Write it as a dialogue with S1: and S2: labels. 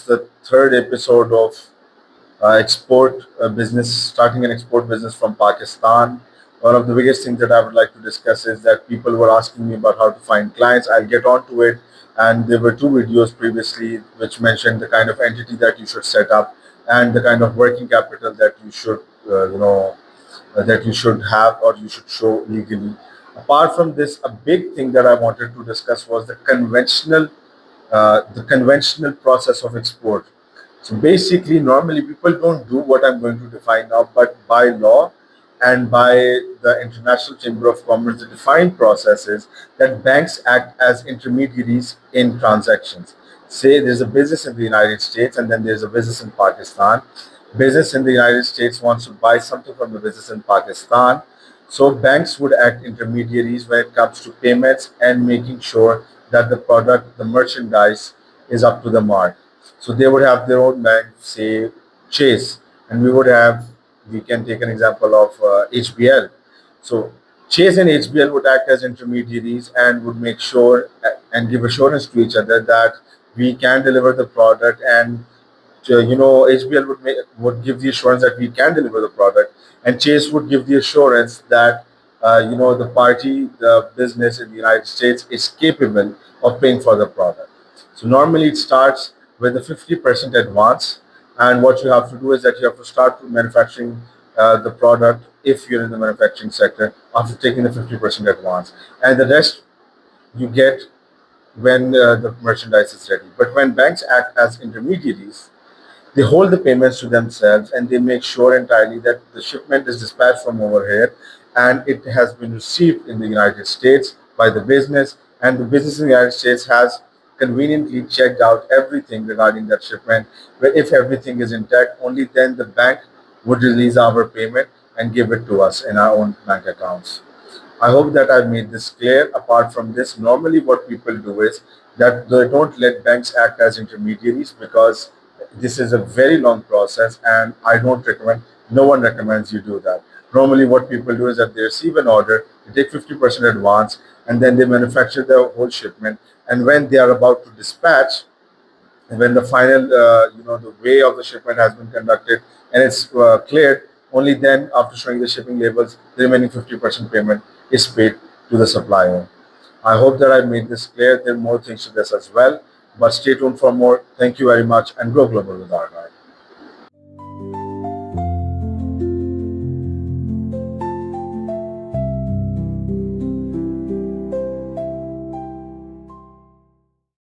S1: The third episode of export business, starting an export business from Pakistan. One of the biggest things that I would like to discuss is that people were asking me about how to find clients. I'll get on to it. And there were two videos previously which mentioned the kind of entity that you should set up and the kind of working capital that you should, that you should have or you should show legally. Apart from this, a big thing that I wanted to discuss was the conventional process of export. So basically, normally people don't do what I'm going to define now, but by law and by the International Chamber of Commerce, the defined process is that banks act as intermediaries in transactions. Say there's a business in the United States and then there's a business in Pakistan. Business in the United States wants to buy something from the business in Pakistan. So banks would act intermediaries when it comes to payments and making sure that the product, the merchandise is up to the mark. So they would have their own bank, say Chase, and we can take an example of HBL. So Chase and HBL would act as intermediaries and would make sure and give assurance to each other that we can deliver the product, and HBL would give the assurance that we can deliver the product, and Chase would give the assurance that the business in the United States is capable of paying for the product. So normally it starts with a 50% advance, and what you have to do is that you have to start manufacturing the product if you're in the manufacturing sector after taking the 50% advance, and the rest you get when the merchandise is ready. But when banks act as intermediaries, they hold the payments to themselves and they make sure entirely that the shipment is dispatched from over here and it has been received in the United States by the business, and the business in the United States has conveniently checked out everything regarding that shipment. Where if everything is intact, only then the bank would release our payment and give it to us in our own bank accounts. I hope that I've made this clear. Apart from this, normally what people do is that they don't let banks act as intermediaries because this is a very long process, and I don't recommend, no one recommends you do that. Normally, what people do is that they receive an order, they take 50% advance, and then they manufacture the whole shipment. And when they are about to dispatch, and when the final, the way of the shipment has been conducted and it's cleared, only then, after showing the shipping labels, the remaining 50% payment is paid to the supplier. I hope that I made this clear. There are more things to this as well, but stay tuned for more. Thank you very much, and grow global with our guys.